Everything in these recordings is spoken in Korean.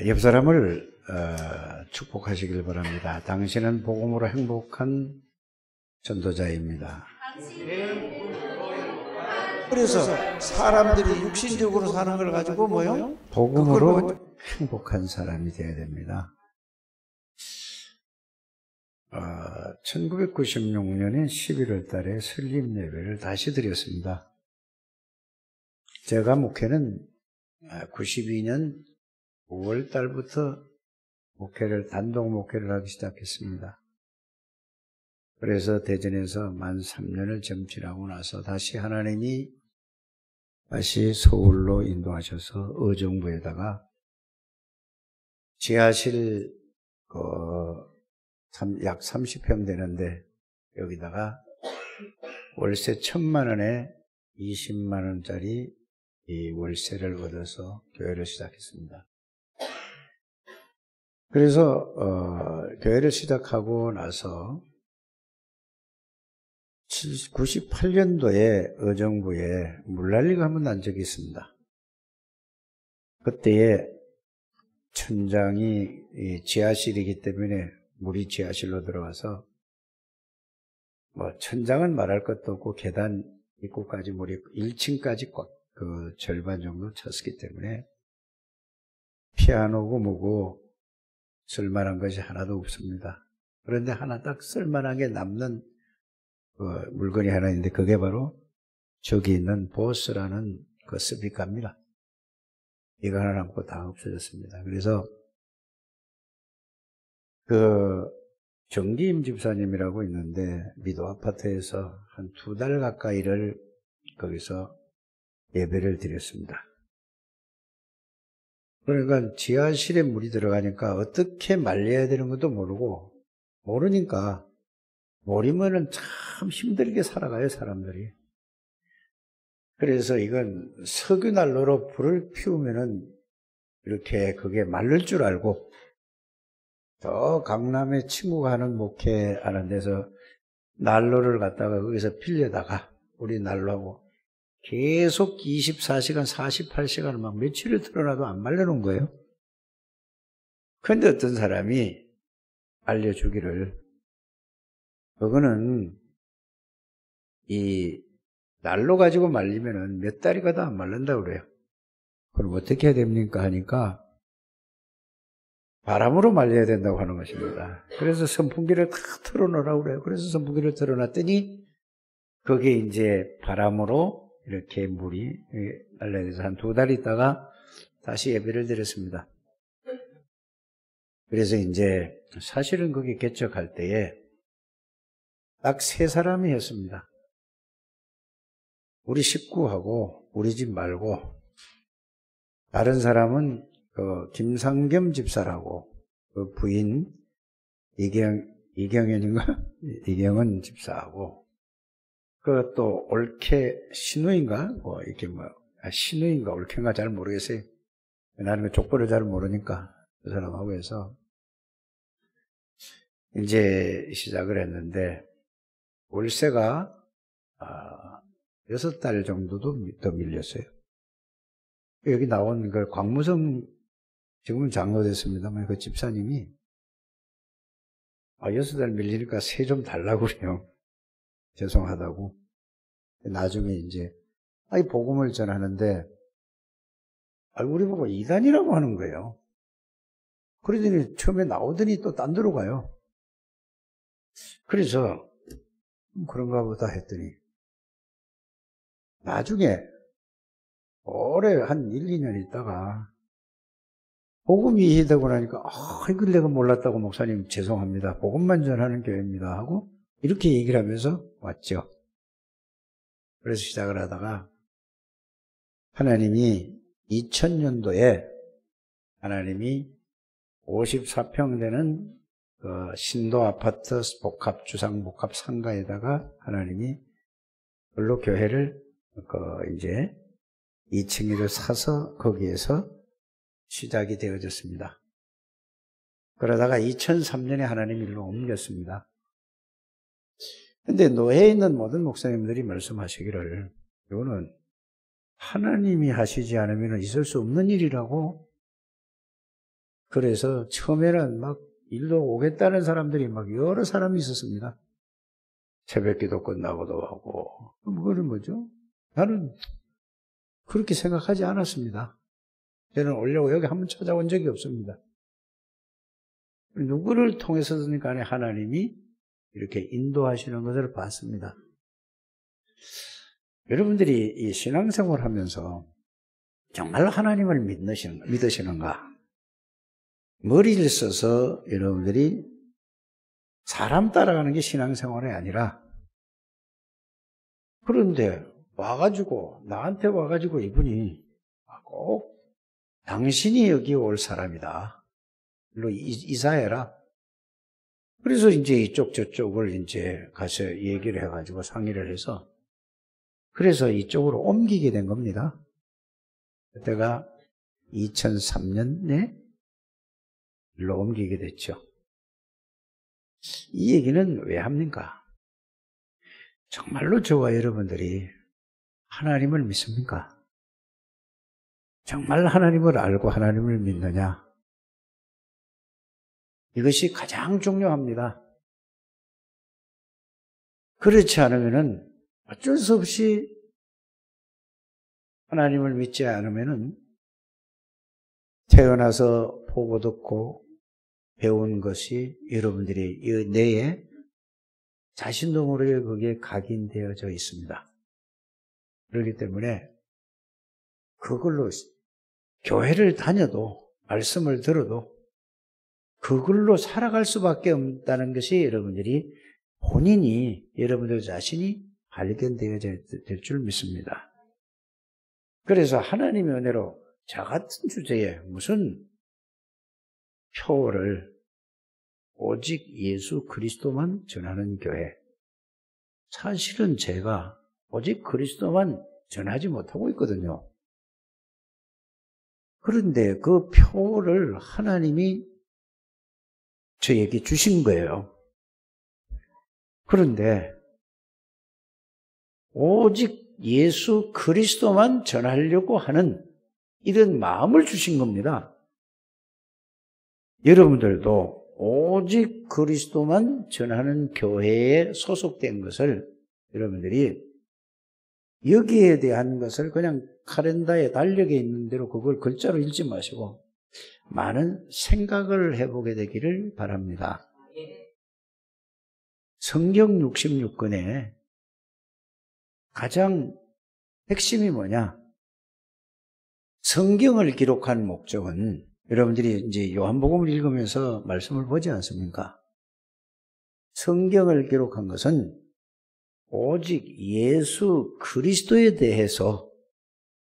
옆 사람을 축복하시길 바랍니다. 당신은 복음으로 행복한 전도자입니다. 그래서 사람들이 육신적으로 사는 걸 가지고 뭐요? 복음으로 행복한 사람이 되어야 됩니다. 1996년에 11월 달에 설립 예배를 다시 드렸습니다. 제가 목회는 92년 5월 달부터 단독 목회를 하기 시작했습니다. 그래서 대전에서 만 3년을 점치하고 나서 다시 하나님이 다시 서울로 인도하셔서 의정부에다가 지하실 약 30평 되는데 여기다가 월세 1,000만 원에 20만 원짜리 이 월세를 얻어서 교회를 시작했습니다. 그래서 교회를 시작하고 나서 98년도에 의정부에 물난리가 한번 난 적이 있습니다. 그때에 천장이 지하실이기 때문에 물이 지하실로 들어와서 천장은 말할 것도 없고 계단 입구까지 물이 1층까지 꽉 절반 정도 찼기 때문에 피아노고 뭐고 쓸만한 것이 하나도 없습니다. 그런데 하나 딱 쓸만하게 남는 물건이 하나 있는데 그게 바로 저기 있는 보스라는 그 스피커입니다. 이거 하나 남고 다 없어졌습니다. 그래서 정기임 집사님이라고 있는데 미도 아파트에서 한 2달 가까이를 거기서 예배를 드렸습니다. 그러니까 지하실에 물이 들어가니까 어떻게 말려야 되는 것도 모르니까 모르면은 참 힘들게 살아가요, 사람들이. 그래서 이건 석유난로로 불을 피우면은 이렇게 그게 마를 줄 알고 저 강남에 친구가 하는 목회하는 데서 난로를 갖다가 거기서 빌려다가 우리 난로하고 계속 24시간, 48시간을 막 며칠을 틀어놔도 안 말려놓은 거예요. 그런데 어떤 사람이 알려주기를 그거는 이 난로 가지고 말리면은 몇 달이 가도 안 말른다고 그래요. 그럼 어떻게 해야 됩니까? 하니까 바람으로 말려야 된다고 하는 것입니다. 그래서 선풍기를 다 틀어놓으라고 그래요. 그래서 선풍기를 틀어놨더니 거기에 이제 바람으로 이렇게 물이 날려야 돼서 한 2달 있다가 다시 예배를 드렸습니다. 그래서 이제 사실은 거기 개척할 때에 딱 3사람이 했습니다. 우리 식구하고 우리 집 말고 다른 사람은 김상겸 집사라고 그 부인 이경연인가? 이경은 집사하고 그 또 올케 신우인가? 신우인가 올케인가 잘 모르겠어요. 나는 그 족보를 잘 모르니까 그 사람하고 해서 이제 시작을 했는데 월세가 6달 정도도 더 밀렸어요. 여기 나온 그 광무성 지금은 장로됐습니다만 그 집사님이 6달 밀리니까 세 좀 달라고 그래요. 죄송하다고. 나중에 이제 복음을 전하는데 우리 보고 이단이라고 하는 거예요. 그러더니 처음에 나오더니 또 딴 데로 가요. 그래서 그런가 보다 했더니 나중에 오래 한 1, 2년 있다가 복음이 이해되고 나니까 이걸 내가 몰랐다고 목사님 죄송합니다. 복음만 전하는 교회입니다 하고 이렇게 얘기를 하면서 왔죠. 그래서 시작을 하다가 하나님이 2000년도에 하나님이 54평 되는 신도 아파트 주상복합 상가에다가 하나님이 별로 교회를 이제 2층을 사서 거기에서 시작이 되어졌습니다. 그러다가 2003년에 하나님 일로 옮겼습니다. 근데 노예에 있는 모든 목사님들이 말씀하시기를 이거는 하나님이 하시지 않으면 있을 수 없는 일이라고 그래서 처음에는 막 일로 오겠다는 사람들이 막 여러 사람이 있었습니다. 새벽 기도 끝나고도 하고. 그거는 뭐죠? 나는 그렇게 생각하지 않았습니다. 저는 오려고 여기 한번 찾아온 적이 없습니다. 누구를 통해서든 간에 하나님이 이렇게 인도하시는 것을 봤습니다. 여러분들이 이 신앙생활 하면서 정말 하나님을 믿으시는가? 머리를 써서 여러분들이 사람 따라가는 게 신앙생활이 아니라, 그런데 나한테 와가지고 이분이 꼭 당신이 여기 올 사람이다. 일로 이사해라. 그래서 이제 이쪽 저쪽을 이제 가서 얘기를 해가지고 상의를 해서, 그래서 이쪽으로 옮기게 된 겁니다. 그때가 2003년에 일로 옮기게 됐죠. 이 얘기는 왜 합니까? 정말로 저와 여러분들이 하나님을 믿습니까? 정말 하나님을 알고 하나님을 믿느냐? 이것이 가장 중요합니다. 그렇지 않으면은 어쩔 수 없이 하나님을 믿지 않으면은 태어나서 보고 듣고 배운 것이 여러분들이 이 뇌에 자신도 모르게 거기에 각인되어져 있습니다. 그렇기 때문에 그걸로 교회를 다녀도 말씀을 들어도 그걸로 살아갈 수밖에 없다는 것이 여러분들이 본인이 여러분들 자신이 발견되어야 될 줄 믿습니다. 그래서 하나님의 은혜로 저 같은 주제에 무슨 표를 오직 예수 그리스도만 전하는 교회. 사실은 제가 오직 그리스도만 전하지 못하고 있거든요. 그런데 그 표를 하나님이 저에게 주신 거예요. 그런데 오직 예수 그리스도만 전하려고 하는 이런 마음을 주신 겁니다. 여러분들도 오직 그리스도만 전하는 교회에 소속된 것을 여러분들이 여기에 대한 것을 그냥 카렌다에 달력에 있는 대로 그걸 글자로 읽지 마시고 많은 생각을 해보게 되기를 바랍니다. 성경 66권에 가장 핵심이 뭐냐? 성경을 기록한 목적은 여러분들이 이제 요한복음을 읽으면서 말씀을 보지 않습니까? 성경을 기록한 것은 오직 예수 그리스도에 대해서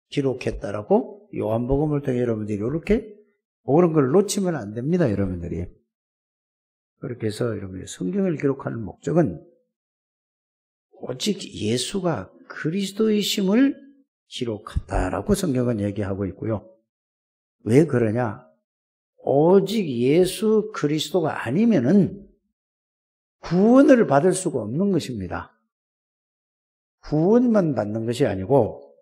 기록했다라고 요한복음을 통해 여러분들이 이렇게 그런 걸 놓치면 안 됩니다, 여러분들이. 그렇게 해서 여러분들이 성경을 기록하는 목적은 오직 예수가 그리스도이심을 기록한다라고 성경은 얘기하고 있고요. 왜 그러냐? 오직 예수 그리스도가 아니면은 구원을 받을 수가 없는 것입니다. 구원만 받는 것이 아니고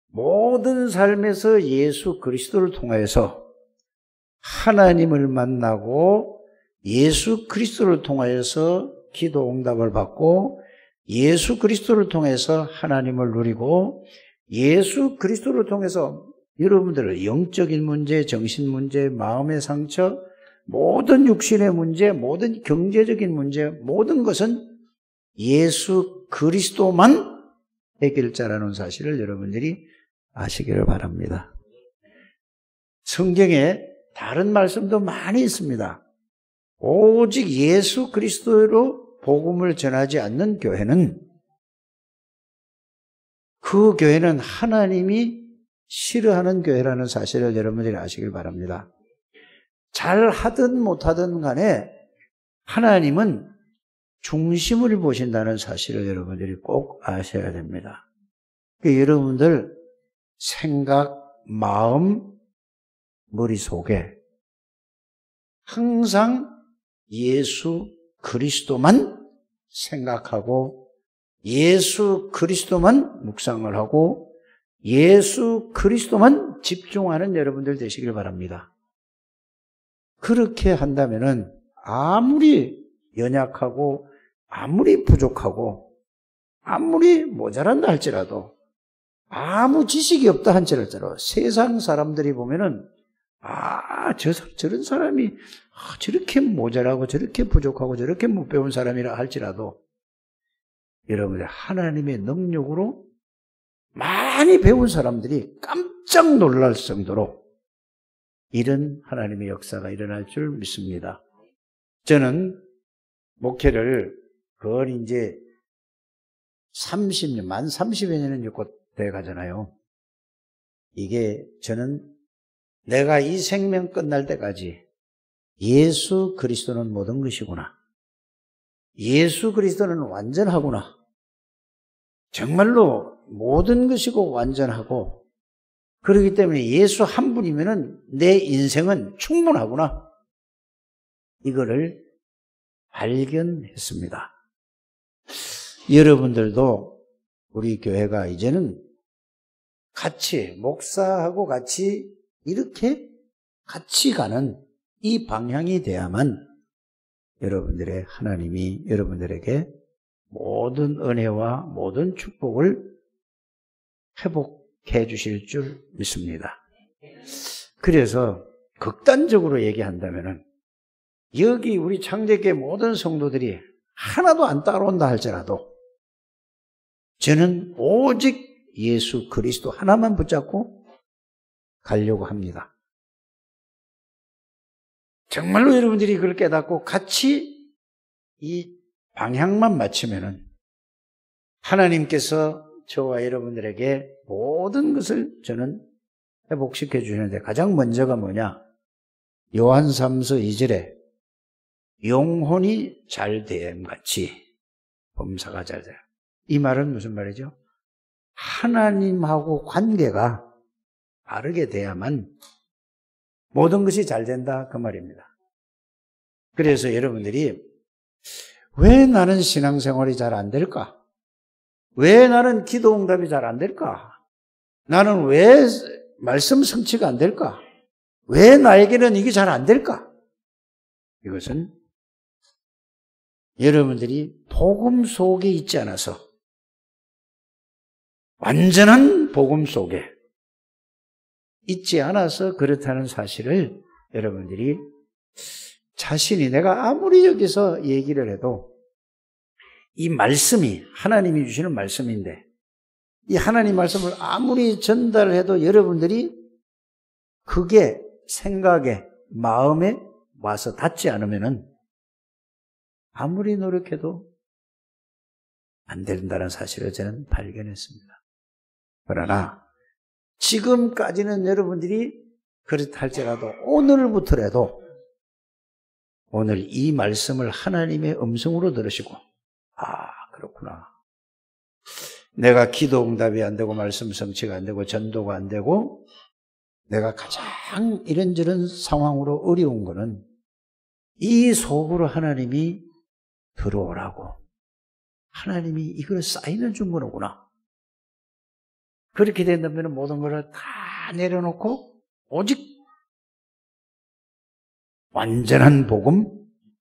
모든 삶에서 예수 그리스도를 통하여서 하나님을 만나고 예수 그리스도를 통하여서 기도 응답을 받고 예수 그리스도를 통해서 하나님을 누리고 예수 그리스도를 통해서 여러분들의 영적인 문제, 정신 문제, 마음의 상처, 모든 육신의 문제, 모든 경제적인 문제, 모든 것은 예수 그리스도만 해결자라는 사실을 여러분들이 아시기를 바랍니다. 성경에 다른 말씀도 많이 있습니다. 오직 예수 그리스도로 복음을 전하지 않는 교회는 그 교회는 하나님이 싫어하는 교회라는 사실을 여러분들이 아시길 바랍니다. 잘 하든 못하든 간에 하나님은 중심을 보신다는 사실을 여러분들이 꼭 아셔야 됩니다. 그러니까 여러분들 생각, 마음, 머릿속에 항상 예수 그리스도만 생각하고 예수 그리스도만 묵상을 하고 예수 그리스도만 집중하는 여러분들 되시길 바랍니다. 그렇게 한다면은 아무리 연약하고 아무리 부족하고 아무리 모자란다 할지라도 아무 지식이 없다 할지라도 세상 사람들이 보면은 저런 사람이 저렇게 모자라고 저렇게 부족하고 저렇게 못 배운 사람이라 할지라도 여러분들 하나님의 능력으로 많이 배운 사람들이 깜짝 놀랄 정도로 이런 하나님의 역사가 일어날 줄 믿습니다. 저는 목회를 거의 이제 30년, 만 30여 년은 곧 돼 가잖아요. 이게 저는 내가 이 생명 끝날 때까지 예수 그리스도는 모든 것이구나. 예수 그리스도는 완전하구나. 정말로 모든 것이고 완전하고 그렇기 때문에 예수 한 분이면은 내 인생은 충분하구나. 이거를 발견했습니다. 여러분들도 우리 교회가 이제는 같이 목사하고 같이 이렇게 같이 가는 이 방향이 돼야만 여러분들의 하나님이 여러분들에게 모든 은혜와 모든 축복을 회복해 주실 줄 믿습니다. 그래서 극단적으로 얘기한다면은 여기 우리 창대교회 모든 성도들이 하나도 안 따라온다 할지라도 저는 오직 예수 그리스도 하나만 붙잡고 가려고 합니다. 정말로 여러분들이 그걸 깨닫고 같이 이 방향만 맞추면은 하나님께서 저와 여러분들에게 모든 것을 저는 회복시켜 주시는데 가장 먼저가 뭐냐? 요한 3서 2절에 영혼이 잘됨 같이 범사가 잘됨. 이 말은 무슨 말이죠? 하나님하고 관계가 바르게 돼야만 모든 것이 잘 된다 그 말입니다. 그래서 여러분들이 왜 나는 신앙생활이 잘 안 될까? 왜 나는 기도 응답이 잘 안 될까? 나는 왜 말씀 성취가 안 될까? 왜 나에게는 이게 잘 안 될까? 이것은 여러분들이 복음 속에 있지 않아서 완전한 복음 속에 있지 않아서 그렇다는 사실을 여러분들이 자신이 내가 아무리 여기서 얘기를 해도 이 말씀이 하나님이 주시는 말씀인데 이 하나님 말씀을 아무리 전달해도 여러분들이 그게 생각에 마음에 와서 닿지 않으면은 아무리 노력해도 안 된다는 사실을 저는 발견했습니다. 그러나 지금까지는 여러분들이 그렇다 할지라도 오늘부터라도 오늘 이 말씀을 하나님의 음성으로 들으시고 그렇구나. 내가 기도 응답이 안 되고 말씀 성취가 안 되고 전도가 안 되고 내가 가장 이런저런 상황으로 어려운 거는 이 속으로 하나님이 들어오라고 하나님이 이걸 사인을 준 거구나. 그렇게 된다면 모든 것을 다 내려놓고 오직 완전한 복음,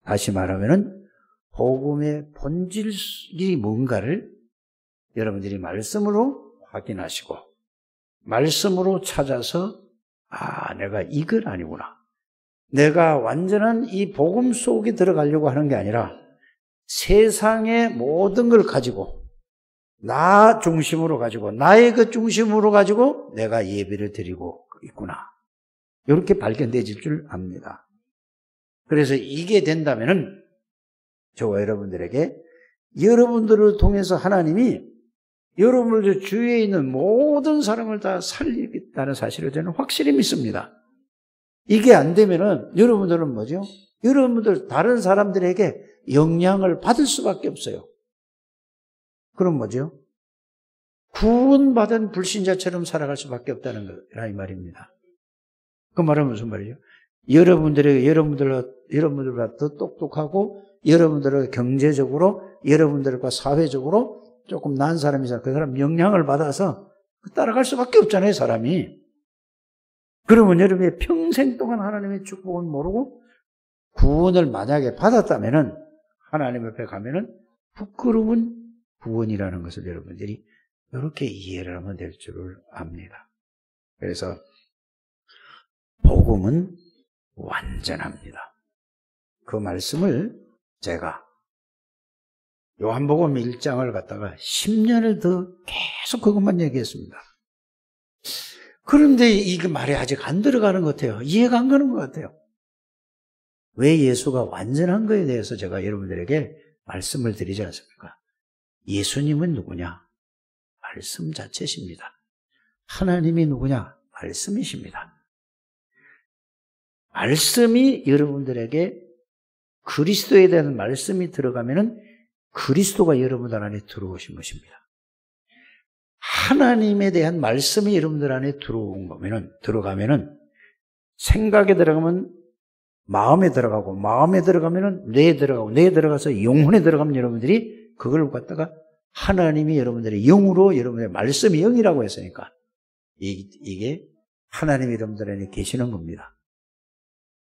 다시 말하면은 복음의 본질이 뭔가를 여러분들이 말씀으로 확인하시고 말씀으로 찾아서 내가 이건 아니구나. 내가 완전한 이 복음 속에 들어가려고 하는 게 아니라 세상의 모든 걸 가지고 나 중심으로 가지고 나의 그 중심으로 가지고 내가 예배를 드리고 있구나. 이렇게 발견되질 줄 압니다. 그래서 이게 된다면은 저와 여러분들에게 여러분들을 통해서 하나님이 여러분들 주위에 있는 모든 사람을 다 살리겠다는 사실을 저는 확실히 믿습니다. 이게 안 되면은 여러분들은 뭐죠? 여러분들 다른 사람들에게 영향을 받을 수밖에 없어요. 그럼 뭐죠? 구원받은 불신자처럼 살아갈 수밖에 없다는 거라 이 말입니다. 그 말은 무슨 말이죠? 여러분들보다 더 똑똑하고 여러분들을 경제적으로 여러분들과 사회적으로 조금 나은 사람이 있어요. 그 사람 영향을 받아서 따라갈 수밖에 없잖아요, 사람이. 그러면 여러분이 평생 동안 하나님의 축복을 모르고 구원을 만약에 받았다면은 하나님 앞에 가면은 부끄러운 구원이라는 것을 여러분들이 이렇게 이해를 하면 될 줄을 압니다. 그래서 복음은 완전합니다. 그 말씀을 제가 요한복음 1장을 갖다가 10년을 더 계속 그것만 얘기했습니다. 그런데 이게 말이 아직 안 들어가는 것 같아요. 이해가 안 가는 것 같아요. 왜 예수가 완전한 거에 대해서 제가 여러분들에게 말씀을 드리지 않습니까? 예수님은 누구냐? 말씀 자체십니다. 하나님이 누구냐? 말씀이십니다. 말씀이 여러분들에게 그리스도에 대한 말씀이 들어가면은 그리스도가 여러분들 안에 들어오신 것입니다. 하나님에 대한 말씀이 여러분들 안에 들어가면은 생각에 들어가면 마음에 들어가고 마음에 들어가면은 뇌에 들어가고 뇌에 들어가서 영혼에 들어가면 여러분들이 그걸 갖다가 하나님이 여러분들의 영으로 여러분의 말씀이 영이라고 했으니까 이게 하나님이 여러분들 안에 계시는 겁니다.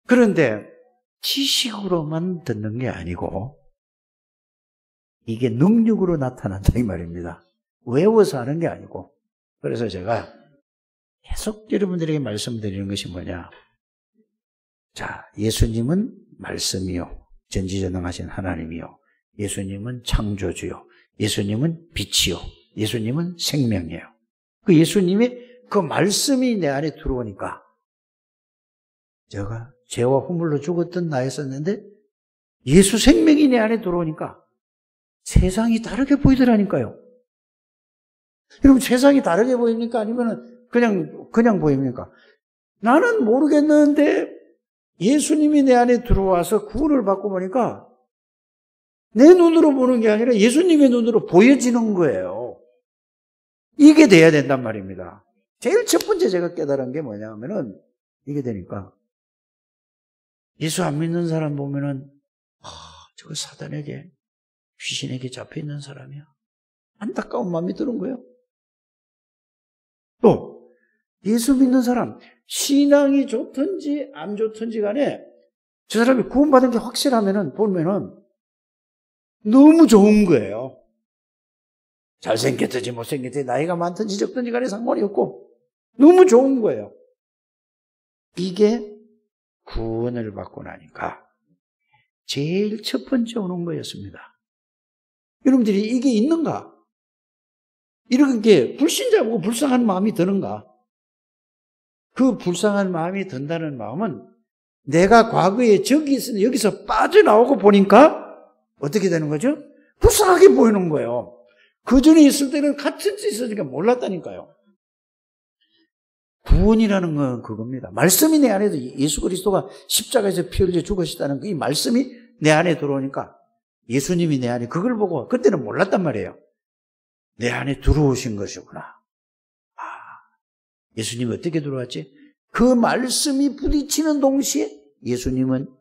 그런데 지식으로만 듣는 게 아니고 이게 능력으로 나타난다 이 말입니다. 외워서 하는 게 아니고. 그래서 제가 계속 여러분들에게 말씀드리는 것이 뭐냐. 자, 예수님은 말씀이요. 전지전능하신 하나님이요. 예수님은 창조주요. 예수님은 빛이요. 예수님은 생명이에요. 그 예수님의 그 말씀이 내 안에 들어오니까 제가 죄와 허물로 죽었던 나였었는데 예수 생명이 내 안에 들어오니까 세상이 다르게 보이더라니까요. 여러분 세상이 다르게 보입니까? 아니면 그냥 보입니까? 나는 모르겠는데 예수님이 내 안에 들어와서 구원을 받고 보니까 내 눈으로 보는 게 아니라 예수님의 눈으로 보여지는 거예요. 이게 돼야 된단 말입니다. 제일 첫 번째 제가 깨달은 게 뭐냐 하면은 이게 되니까 예수 안 믿는 사람 보면은 저거 사단에게 귀신에게 잡혀 있는 사람이야. 안타까운 마음이 드는 거예요. 또 예수 믿는 사람 신앙이 좋든지 안 좋든지 간에 저 사람이 구원받은 게 확실하면은 보면은 너무 좋은 거예요. 잘생겼든지 못생겼든지 나이가 많든지 적든지 간에 상관이 없고 너무 좋은 거예요. 이게 구원을 받고 나니까 제일 첫 번째 오는 거였습니다. 여러분들이 이게 있는가? 이렇게 불신자고 불쌍한 마음이 드는가? 그 불쌍한 마음이 든다는 마음은 내가 과거에 저기 있으면 여기서 빠져나오고 보니까 어떻게 되는 거죠? 불쌍하게 보이는 거예요. 그 전에 있을 때는 같은 짓 있으니까 몰랐다니까요. 구원이라는 건 그겁니다. 말씀이 내 안에도 예수 그리스도가 십자가에서 피 흘려 죽으시다는 이 말씀이 내 안에 들어오니까 예수님이 내 안에 그걸 보고 그때는 몰랐단 말이에요. 내 안에 들어오신 것이구나. 예수님이 어떻게 들어왔지? 그 말씀이 부딪히는 동시에 예수님은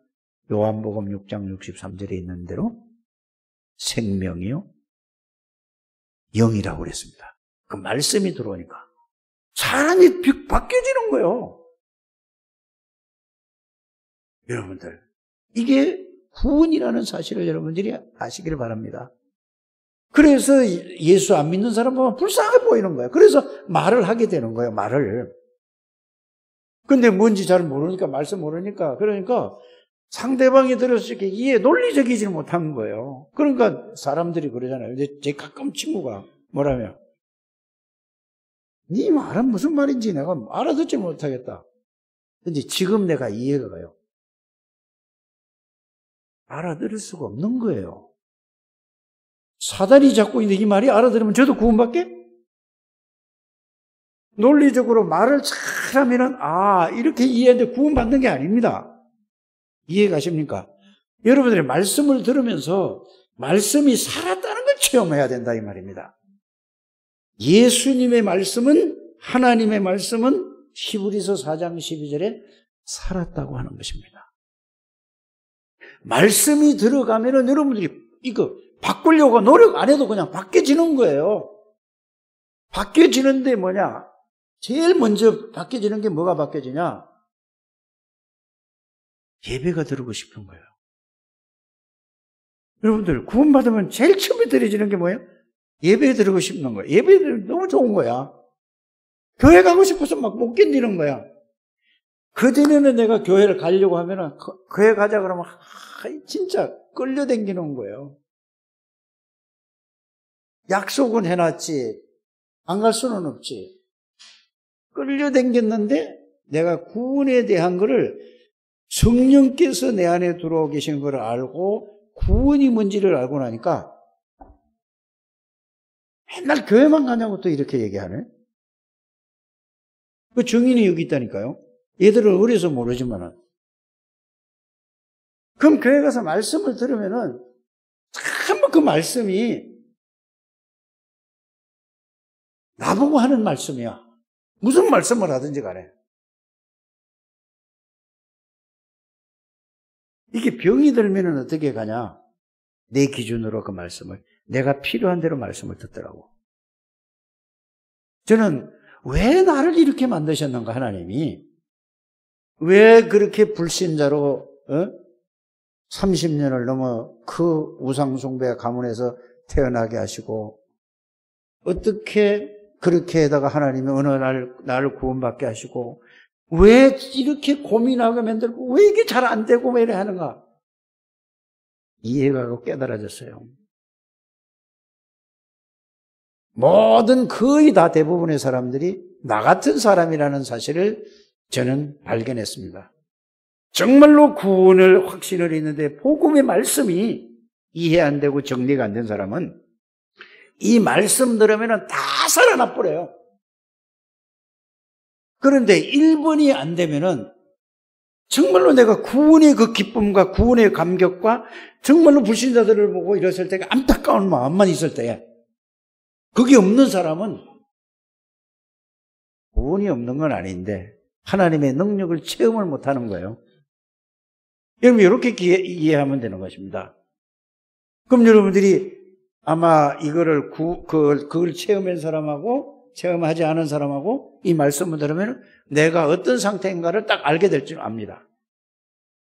요한복음 6장 63절에 있는 대로 생명이요 영이라고 그랬습니다. 그 말씀이 들어오니까 사람이 바뀌어지는 거예요. 여러분들 이게 구원이라는 사실을 여러분들이 아시기를 바랍니다. 그래서 예수 안 믿는 사람 보면 불쌍하게 보이는 거예요. 그래서 말을 하게 되는 거예요. 말을. 근데 뭔지 잘 모르니까 말씀 모르니까 그러니까 상대방이 들었을 때 이해 논리적이지 못한 거예요. 그러니까 사람들이 그러잖아요. 제 가까운 친구가 뭐라며 네 말은 무슨 말인지 내가 알아듣지 못하겠다. 근데 지금 내가 이해가 가요. 알아들을 수가 없는 거예요. 사단이 잡고 있는 이 말이 알아들으면 저도 구원받게? 논리적으로 말을 잘하면은 이렇게 이해하는데 구원받는 게 아닙니다. 이해 가십니까? 여러분들이 말씀을 들으면서 말씀이 살았다는 걸 체험해야 된다 이 말입니다. 예수님의 말씀은 하나님의 말씀은 히브리서 4장 12절에 살았다고 하는 것입니다. 말씀이 들어가면은 여러분들이 이거 바꾸려고 노력 안 해도 그냥 바뀌어지는 거예요. 바뀌어지는데 뭐냐? 제일 먼저 바뀌어지는 게 뭐가 바뀌어지냐? 예배가 드리고 싶은 거예요. 여러분들 구원받으면 제일 처음에 드려지는 게 뭐예요? 예배 드리고 싶는 거예요. 예배 드리면 너무 좋은 거야. 교회 가고 싶어서 막 못 견디는 거야. 그전에는 내가 교회를 가려고 하면은 교회 가자 그러면 진짜 끌려다니는 거예요. 약속은 해놨지 안 갈 수는 없지. 끌려다녔는데 내가 구원에 대한 거를 성령께서 내 안에 들어오 계신 걸 알고 구원이 뭔지를 알고 나니까 맨날 교회만 가냐고 또 이렇게 얘기하네. 그 증인이 여기 있다니까요. 얘들은 어려서 모르지만은. 그럼 교회 가서 말씀을 들으면은 참 그 말씀이 나보고 하는 말씀이야. 무슨 말씀을 하든지 간에. 이게 병이 들면은 어떻게 가냐? 내 기준으로 그 말씀을, 내가 필요한 대로 말씀을 듣더라고. 저는 왜 나를 이렇게 만드셨는가, 하나님이? 왜 그렇게 불신자로 30년을 넘어 그 우상숭배 가문에서 태어나게 하시고, 어떻게 그렇게 해다가 하나님이 어느 날 나를 구원받게 하시고, 왜 이렇게 고민하고 만들고 왜 이게 잘 안 되고 왜 이래 하는가? 이해가 가고 깨달아졌어요. 모든 거의 다 대부분의 사람들이 나 같은 사람이라는 사실을 저는 발견했습니다. 정말로 구원을 확신을 했는데 복음의 말씀이 이해 안 되고 정리가 안 된 사람은 이 말씀 들으면 다 살아나 버려요. 그런데 1번이 안 되면은 정말로 내가 구원의 그 기쁨과 구원의 감격과 정말로 불신자들을 보고 이랬을 때 안타까운 마음만 있을 때에 그게 없는 사람은 구원이 없는 건 아닌데 하나님의 능력을 체험을 못하는 거예요. 여러분 이렇게 이해하면 되는 것입니다. 그럼 여러분들이 아마 이거를 그걸 체험한 사람하고 체험하지 않은 사람하고 이 말씀을 들으면 내가 어떤 상태인가를 딱 알게 될 줄 압니다.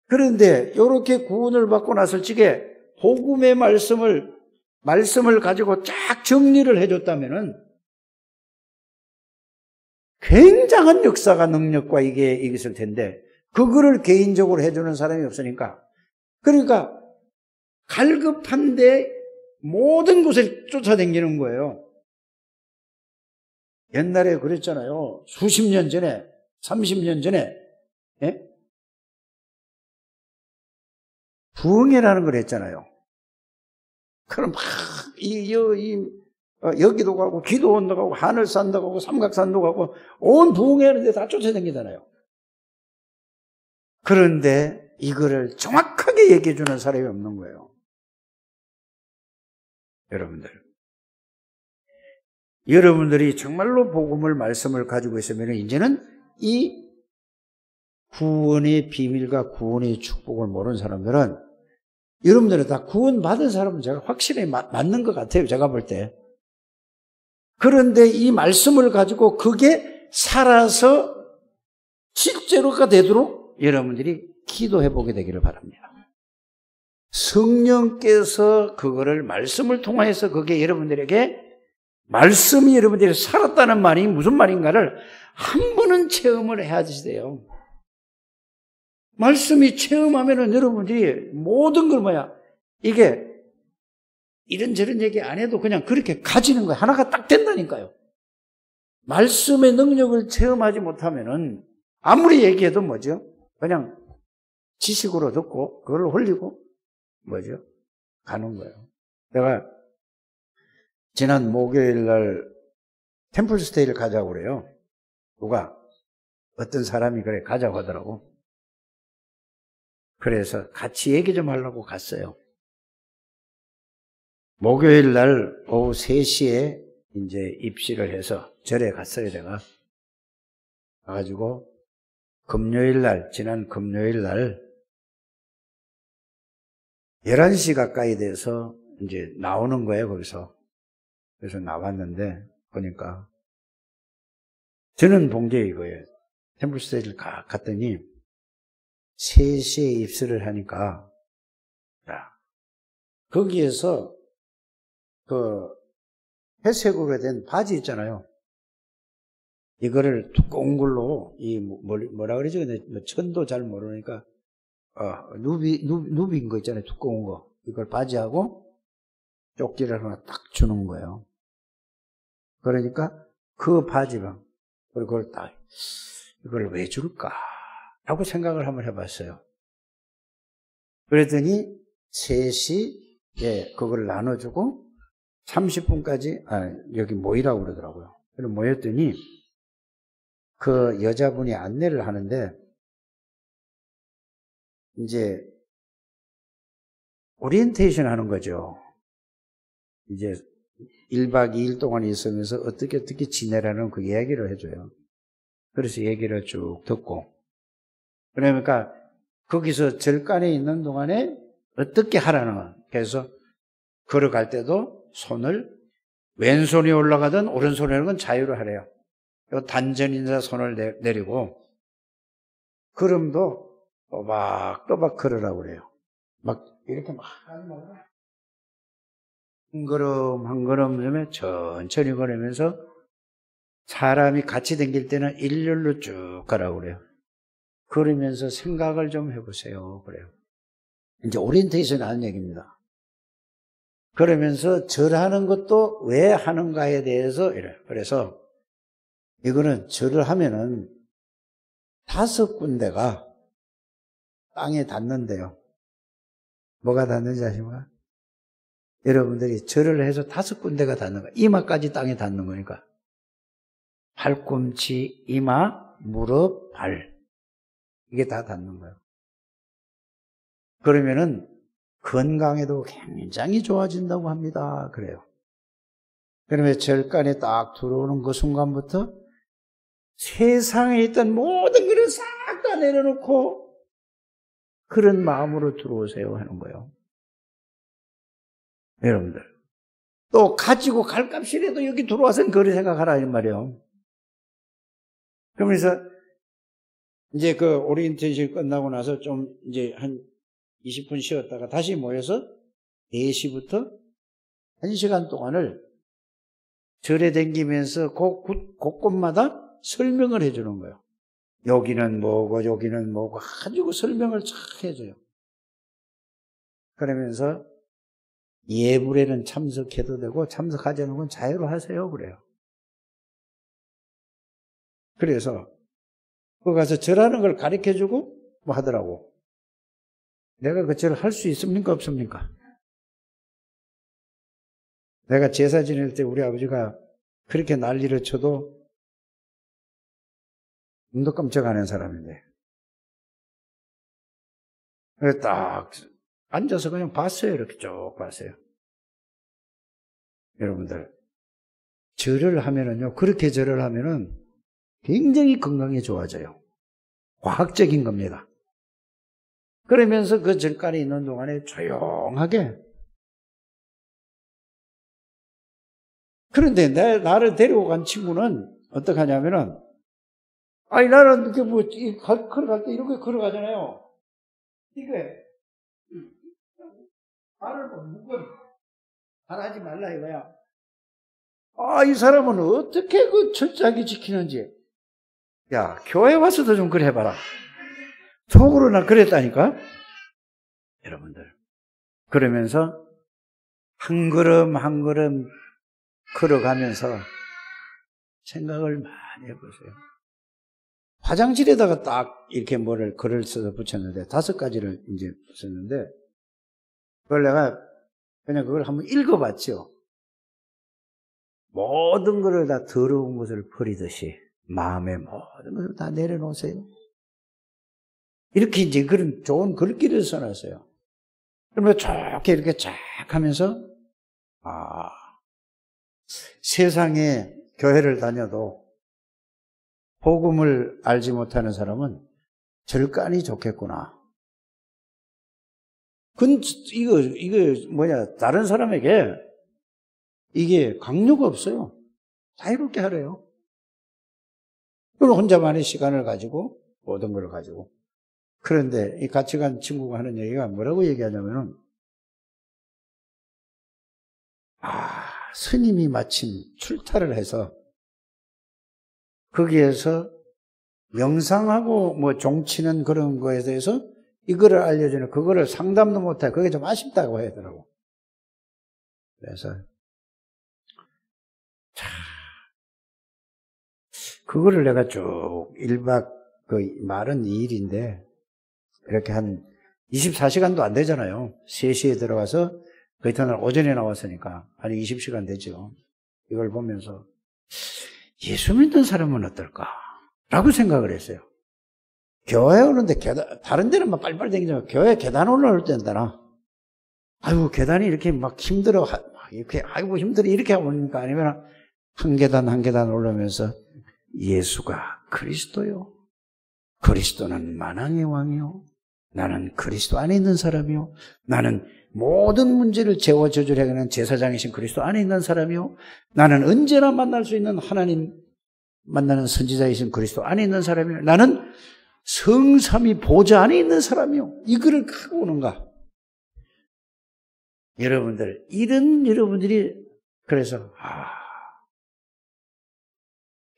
그런데 이렇게 구원을 받고 났을 적에 복음의 말씀을 가지고 쫙 정리를 해줬다면은 굉장한 역사가 능력과 이게 있을 텐데 그거를 개인적으로 해주는 사람이 없으니까 그러니까 갈급한데 모든 곳을 쫓아다니는 거예요. 옛날에 그랬잖아요. 수십 년 전에, 30년 전에, 예? 부흥회라는 걸 했잖아요. 그럼 막, 여기도 가고, 기도원도 가고, 하늘산도 가고, 삼각산도 가고, 온 부흥회하는데 다 쫓아다니잖아요. 그런데 이거를 정확하게 얘기해주는 사람이 없는 거예요. 여러분들이 정말로 복음을 말씀을 가지고 있으면 이제는 이 구원의 비밀과 구원의 축복을 모르는 사람들은 여러분들은 다 구원받은 사람은 제가 확실히 맞는 것 같아요. 제가 볼 때. 그런데 이 말씀을 가지고 그게 살아서 실제로가 되도록 여러분들이 기도해 보게 되기를 바랍니다. 성령께서 그거를 말씀을 통해서 그게 여러분들에게 말씀이 여러분들이 살았다는 말이 무슨 말인가를 한 번은 체험을 해야지 돼요. 말씀이 체험하면은 여러분들이 모든 걸 이게 이런저런 얘기 안 해도 그냥 그렇게 가지는 거예요. 하나가 딱 된다니까요. 말씀의 능력을 체험하지 못하면은 아무리 얘기해도 뭐죠? 그냥 지식으로 듣고 그걸 홀리고 뭐죠? 가는 거예요. 내가 지난 목요일 날 템플스테이를 가자고 그래요. 누가? 어떤 사람이 그래 가자고 하더라고. 그래서 같이 얘기 좀 하려고 갔어요. 목요일 날 오후 3시에 이제 입시를 해서 절에 갔어요, 제가. 가가지고 지난 금요일 날 11시 가까이 돼서 이제 나오는 거예요, 거기서. 그래서 나왔는데, 보니까, 저는 본 게 이거예요. 템플스테이를 갔더니, 3시에 입수를 하니까, 거기에서 그 회색으로 된 바지 있잖아요. 이거를 두꺼운 걸로, 뭐라 그러지? 근데 천도 잘 모르니까, 누비인 거 있잖아요. 두꺼운 거. 이걸 바지하고 쪽지를 하나 딱 주는 거예요. 그러니까 그 바지랑, 그리고 그걸 딱, 이걸 왜 줄까? 라고 생각을 한번 해봤어요. 그랬더니 3시에 그걸 나눠주고 30분까지, 여기 모이라고 그러더라고요. 그래서 모였더니 그 여자분이 안내를 하는데, 이제 오리엔테이션 하는 거죠. 이제 1박 2일 동안 있으면서 어떻게 지내라는 그 얘기를 해줘요. 그래서 얘기를 쭉 듣고, 그러니까 거기서 절간에 있는 동안에 어떻게 하라는, 그래서 걸어갈 때도 손을 왼손이 올라가든 오른손이 올라가든 자유로 하래요. 단전인사 손을 내리고, 걸음도 또박또박 걸으라고 그래요. 막 이렇게 막 한 걸음 한 걸음 천천히 걸으면서, 사람이 같이 다닐 때는 일렬로 쭉 가라고 그래요. 걸으면서 생각을 좀 해보세요. 그래요. 이제 오리엔테이션 하는 얘기입니다. 그러면서 절하는 것도 왜 하는가에 대해서 이래요. 그래서 이거는 절을 하면은 5군데가 땅에 닿는데요. 뭐가 닿는지 아십니까? 여러분들이 절을 해서 5군데가 닿는 거예요. 이마까지 땅에 닿는 거니까. 팔꿈치, 이마, 무릎, 발. 이게 다 닿는 거예요. 그러면은 건강에도 굉장히 좋아진다고 합니다. 그래요. 그러면 절간에 딱 들어오는 그 순간부터 세상에 있던 모든 것을 싹 다 내려놓고 그런 마음으로 들어오세요 하는 거예요. 여러분들. 또 가지고 갈 값이라도 여기 들어와서는 그리 생각하라 이 말이에요. 그러면서 이제 그 오리엔테이션 끝나고 나서 좀 이제 한 20분 쉬었다가 다시 모여서 4시부터 1시간 동안을 절에 다니면서 곳곳마다 설명을 해주는 거예요. 여기는 뭐고 여기는 뭐고 가지고 설명을 쫙 해줘요. 그러면서 예불에는 참석해도 되고 참석하지 않은 건 자유로 하세요 그래요. 그래서 거기 가서 절하는 걸 가르쳐주고 뭐 하더라고. 내가 그 절을 할 수 있습니까 없습니까? 내가 제사 지낼 때 우리 아버지가 그렇게 난리를 쳐도 눈도 깜짝 안 하는 사람인데, 딱 앉아서 그냥 봤어요. 이렇게 쭉 봤어요. 여러분들, 절을 하면은요, 그렇게 절을 하면은 굉장히 건강이 좋아져요. 과학적인 겁니다. 그러면서 그 절간에 있는 동안에 조용하게. 그런데 나를 데리고 간 친구는 어떻게 하냐면은, 아니, 나는 이렇게 걸어갈 때 이렇게 걸어가잖아요. 이게, 말을 묶어. 말하지 말라 이거야. 이 사람은 어떻게 그 철저하게 지키는지. 야, 교회 와서도 좀 그래 해봐라. 속으로 나 그랬다니까? 여러분들. 그러면서 한 걸음 한 걸음 걸어가면서 생각을 많이 해보세요. 화장실에다가 딱 이렇게 글을 써서 붙였는데 5가지를 이제 썼는데, 그걸 내가 그냥 그걸 한번 읽어봤죠. 모든 것을 다 더러운 것을 버리듯이 마음의 모든 것을 다 내려놓으세요. 이렇게 이제 그런 좋은 글귀를 써놨어요. 그러면 좋게 이렇게 쫙 하면서, 세상에 교회를 다녀도 복음을 알지 못하는 사람은 절간이 좋겠구나. 이거 다른 사람에게 이게 강요가 없어요. 자유롭게 하래요. 그럼 혼자만의 시간을 가지고 모든 걸 가지고 그런데 이 같이 간 친구가 하는 얘기가 뭐라고 얘기하냐면은, 스님이 마침 출타를 해서 거기에서 명상하고 뭐 종치는 그런 거에 대해서 이거를 알려주는, 그거를 상담도 못해. 그게 좀 아쉽다고 하더라고. 그래서 그거를 내가 쭉 1박 그 말은 2일인데 이렇게 한 24시간도 안 되잖아요. 3시에 들어가서 그 이튿날 오전에 나왔으니까 한 20시간 되죠. 이걸 보면서 예수 믿는 사람은 어떨까? 라고 생각을 했어요. 교회 오는데 다른 데는 막 빨리빨리 다니지만 교회 계단 올라올 때나 아이고 계단이 이렇게 막 힘들어 이렇게 아이고 힘들어 이렇게 오니까 아니면 한 계단 한 계단 올라오면서 예수가 그리스도요. 그리스도는 만왕의 왕이요. 나는 그리스도 안에 있는 사람이요. 나는 모든 문제를 제어 조절하는 제사장이신 그리스도 안에 있는 사람이요. 나는 언제나 만날 수 있는 하나님 만나는 선지자이신 그리스도 안에 있는 사람이요. 나는 성삼위 보좌 안에 있는 사람이요. 이거를 갖고 오는가? 여러분들, 이런 여러분들이 그래서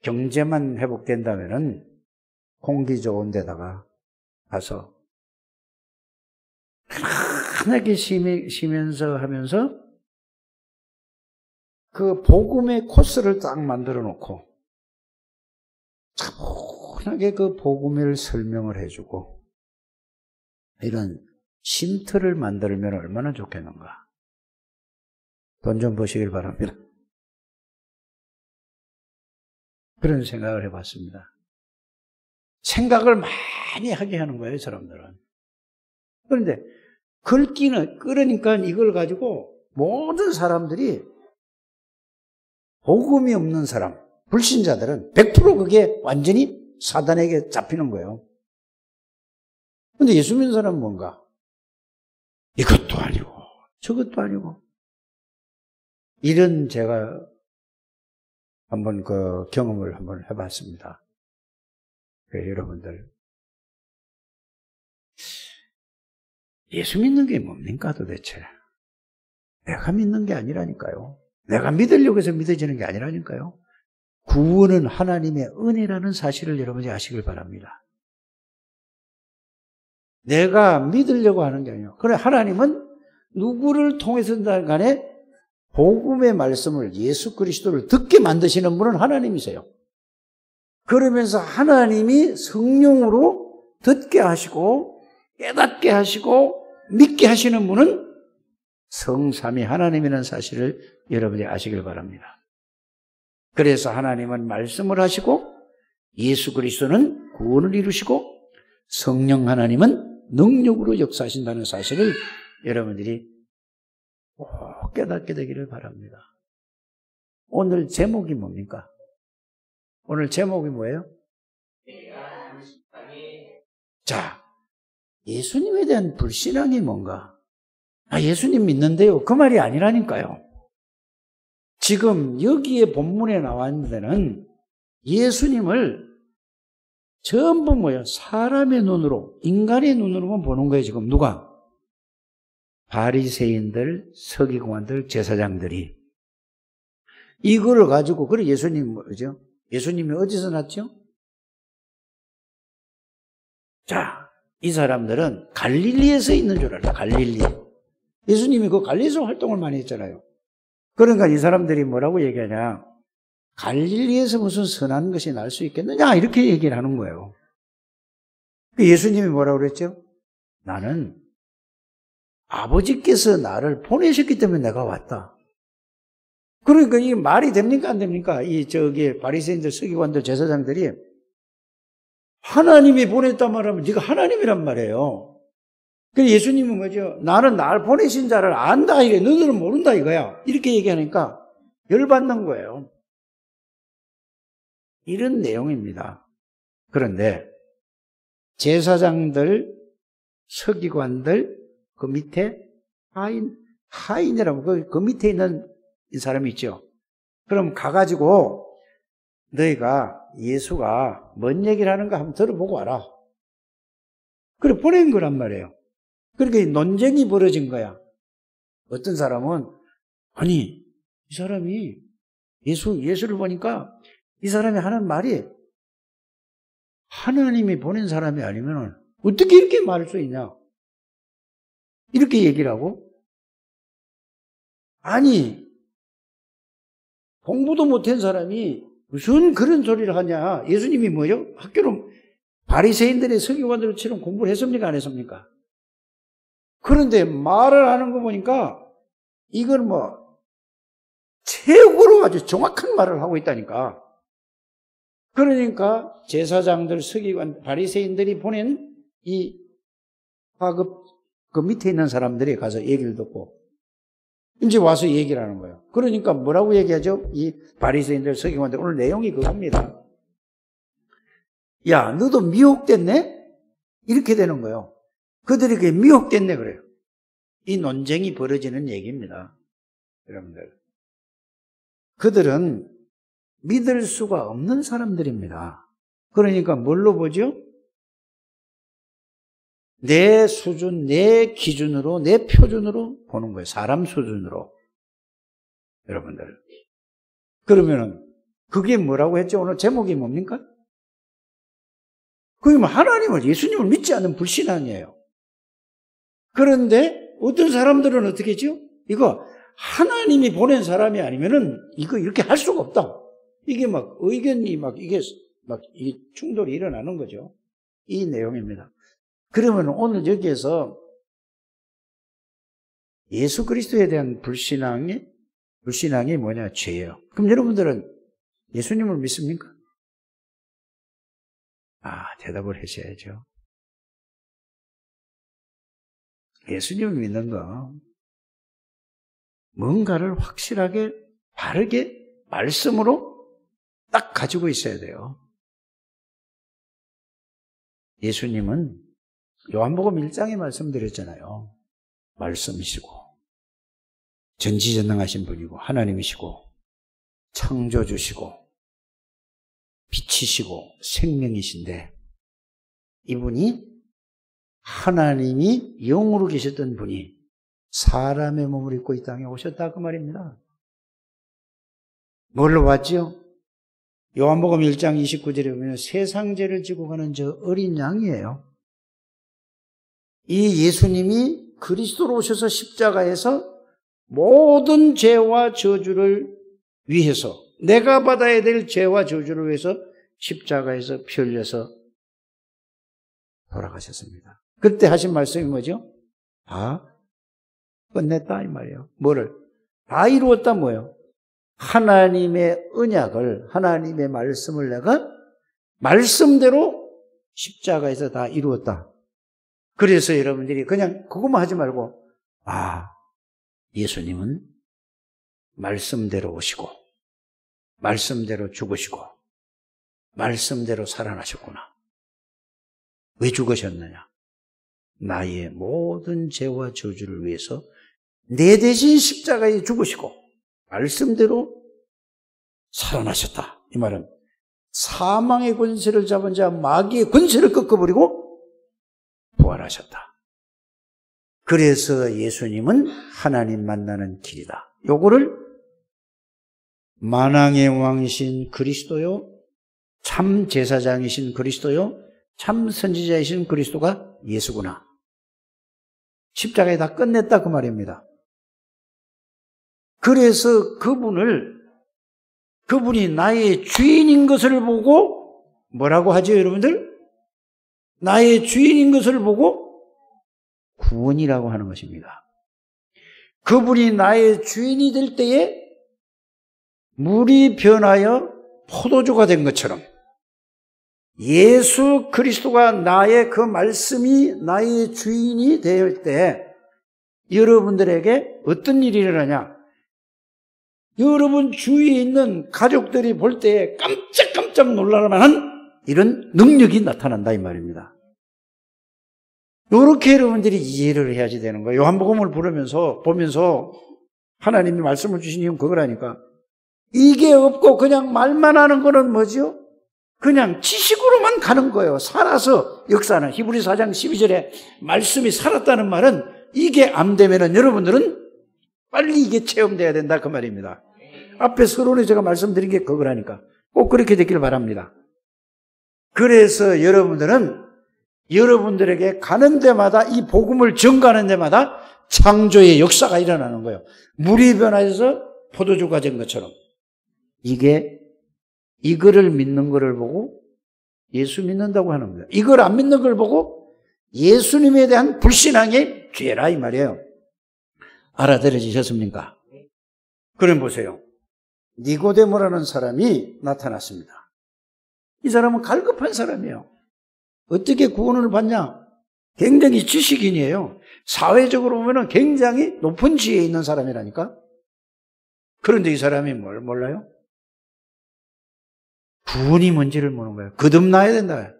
경제만 회복된다면은 공기 좋은 데다가 가서 편하게 쉬면서 하면서 그 복음의 코스를 딱 만들어 놓고 차분하게 그 복음을 설명을 해주고 이런 쉼터를 만들면 얼마나 좋겠는가. 돈 좀 버시길 바랍니다. 그런 생각을 해봤습니다. 생각을 많이 하게 하는 거예요, 사람들은. 그런데 그러니까 이걸 가지고 모든 사람들이 복음이 없는 사람, 불신자들은 100% 그게 완전히 사단에게 잡히는 거예요. 그런데 예수 믿는 사람은 뭔가? 이것도 아니고 저것도 아니고 이런 제가 한번 그 경험을 한번 해봤습니다. 여러분들 예수 믿는 게 뭡니까 도대체? 내가 믿는 게 아니라니까요. 내가 믿으려고 해서 믿어지는 게 아니라니까요. 구원은 하나님의 은혜라는 사실을 여러분이 아시길 바랍니다. 내가 믿으려고 하는 게 아니에요. 그래 하나님은 누구를 통해서든 간에 복음의 말씀을 예수 그리스도를 듣게 만드시는 분은 하나님이세요. 그러면서 하나님이 성령으로 듣게 하시고 깨닫게 하시고 믿게 하시는 분은 성삼위 하나님이라는 사실을 여러분이 아시길 바랍니다. 그래서 하나님은 말씀을 하시고 예수 그리스도는 구원을 이루시고 성령 하나님은 능력으로 역사하신다는 사실을 여러분들이 꼭 깨닫게 되기를 바랍니다. 오늘 제목이 뭡니까? 오늘 제목이 뭐예요? 자, 예수님에 대한 불신앙이 뭔가? 예수님 믿는데요. 그 말이 아니라니까요. 지금 여기에 본문에 나와 있는 데는 예수님을 전부 뭐예요? 사람의 눈으로, 인간의 눈으로만 보는 거예요. 지금 누가? 바리새인들, 서기관들, 제사장들이 이거를 가지고 그래 예수님 뭐죠? 예수님이 어디서 났죠? 자, 이 사람들은 갈릴리에서 있는 줄 알아. 갈릴리. 예수님이 그 갈릴리에서 활동을 많이 했잖아요. 그러니까 이 사람들이 뭐라고 얘기하냐? 갈릴리에서 무슨 선한 것이 날 수 있겠느냐? 이렇게 얘기를 하는 거예요. 예수님이 뭐라고 그랬죠? 나는 아버지께서 나를 보내셨기 때문에 내가 왔다. 그러니까 이게 말이 됩니까? 안 됩니까? 바리새인들, 서기관들, 제사장들이 하나님이 보냈단 말하면 네가 하나님이란 말이에요. 그래서 예수님은 뭐죠? 나는 날 보내신 자를 안다 이래. 너희들은 모른다 이거야. 이렇게 얘기하니까 열받는 거예요. 이런 내용입니다. 그런데 제사장들, 서기관들 그 밑에 하인이라고 그 밑에 있는 이 사람이 있죠. 그럼 가가지고 너희가 예수가 뭔 얘기를 하는가 한번 들어보고 와라. 그래 보낸 거란 말이에요. 그러니까 이 논쟁이 벌어진 거야. 어떤 사람은 아니 이 사람이 예수를 보니까 이 사람이 하는 말이 하나님이 보낸 사람이 아니면 어떻게 이렇게 말할 수 있냐? 이렇게 얘기를 하고 아니 공부도 못한 사람이 무슨 그런 소리를 하냐? 예수님이 뭐죠? 학교로 바리새인들의 서기관들처럼 공부를 했습니까? 안 했습니까? 그런데 말을 하는 거 보니까 이건 뭐 최고로 아주 정확한 말을 하고 있다니까. 그러니까 제사장들, 서기관, 바리새인들이 보낸 이 하급 그 밑에 있는 사람들이 가서 얘기를 듣고 이제 와서 얘기를 하는 거예요. 그러니까 뭐라고 얘기하죠? 이 바리새인들, 서기관들 오늘 내용이 그겁니다. 야, 너도 미혹됐네? 이렇게 되는 거예요. 그들이 그게 미혹됐네 그래요. 이 논쟁이 벌어지는 얘기입니다. 여러분들. 그들은 믿을 수가 없는 사람들입니다. 그러니까 뭘로 보죠? 내 수준, 내 기준으로, 내 표준으로 보는 거예요. 사람 수준으로. 여러분들. 그러면은 그게 뭐라고 했죠? 오늘 제목이 뭡니까? 그게 뭐 하나님을, 예수님을 믿지 않는 불신앙이에요. 그런데 어떤 사람들은 어떻게 했죠? 이거 하나님이 보낸 사람이 아니면은 이거 이렇게 할 수가 없다. 이게 막 의견이 막 이게 충돌이 일어나는 거죠. 이 내용입니다. 그러면 오늘 여기에서 예수 그리스도에 대한 불신앙이 뭐냐? 죄예요. 그럼 여러분들은 예수님을 믿습니까? 대답을 하셔야죠. 예수님을 믿는 거 뭔가를 확실하게 바르게 말씀으로 딱 가지고 있어야 돼요. 예수님은 요한복음 1장에 말씀드렸잖아요. 말씀이시고 전지전능하신 분이고 하나님이시고 창조주시고 빛이시고 생명이신데 이분이 하나님이 영으로 계셨던 분이 사람의 몸을 입고 이 땅에 오셨다 그 말입니다. 뭘로 왔죠? 요한복음 1장 29절에 보면 세상 죄를 지고 가는 저 어린 양이에요. 이 예수님이 그리스도로 오셔서 십자가에서 모든 죄와 저주를 위해서 내가 받아야 될 죄와 저주를 위해서 십자가에서 피 흘려서 돌아가셨습니다. 그때 하신 말씀이 뭐죠? 다 끝냈다 이 말이에요. 뭐를? 다 이루었다 뭐예요? 하나님의 언약을, 하나님의 말씀을 내가 말씀대로 십자가에서 다 이루었다. 그래서 여러분들이 그냥 그것만 하지 말고 예수님은 말씀대로 오시고 말씀대로 죽으시고 말씀대로 살아나셨구나. 왜 죽으셨느냐? 나의 모든 죄와 저주를 위해서 내 대신 십자가에 죽으시고 말씀대로 살아나셨다. 이 말은 사망의 권세를 잡은 자 마귀의 권세를 꺾어버리고 부활하셨다. 그래서 예수님은 하나님 만나는 길이다. 요거를 만왕의 왕이신 그리스도요, 참 제사장이신 그리스도요, 참 선지자이신 그리스도가 예수구나. 십자가에 다 끝냈다 그 말입니다. 그래서 그분이 나의 주인인 것을 보고 뭐라고 하죠 여러분들? 나의 주인인 것을 보고 구원이라고 하는 것입니다. 그분이 나의 주인이 될 때에 물이 변하여 포도주가 된 것처럼 예수 그리스도가 나의 그 말씀이 나의 주인이 될 때 여러분들에게 어떤 일이 일어나냐? 여러분 주위에 있는 가족들이 볼 때 깜짝깜짝 놀랄 만한 이런 능력이 나타난다 이 말입니다. 이렇게 여러분들이 이해를 해야지 되는 거예요. 요한복음을 보면서 하나님이 말씀을 주신 이유는 그거라니까. 이게 없고 그냥 말만 하는 거는 뭐죠? 그냥 지식으로만 가는 거예요. 살아서 역사는. 히브리서 4장 12절에 말씀이 살았다는 말은 이게 안 되면은 여러분들은 빨리 이게 체험돼야 된다 그 말입니다. 앞에 서론에 제가 말씀드린 게 그거라니까. 꼭 그렇게 되길 바랍니다. 그래서 여러분들에게 가는 데마다 이 복음을 전가하는 데마다 창조의 역사가 일어나는 거예요. 물이 변화해서 포도주가 된 것처럼. 이거를 믿는 거를 보고 예수 믿는다고 하는 거예요. 이걸 안 믿는 걸 보고 예수님에 대한 불신앙의 죄라 이 말이에요. 알아들어지셨습니까? 그럼 보세요. 니고데모라는 사람이 나타났습니다. 이 사람은 갈급한 사람이에요. 어떻게 구원을 받냐? 굉장히 지식인이에요. 사회적으로 보면 굉장히 높은 지위에 있는 사람이라니까. 그런데 이 사람이 뭘 몰라요? 구원이 뭔지를 모르는 거예요. 거듭나야 된다.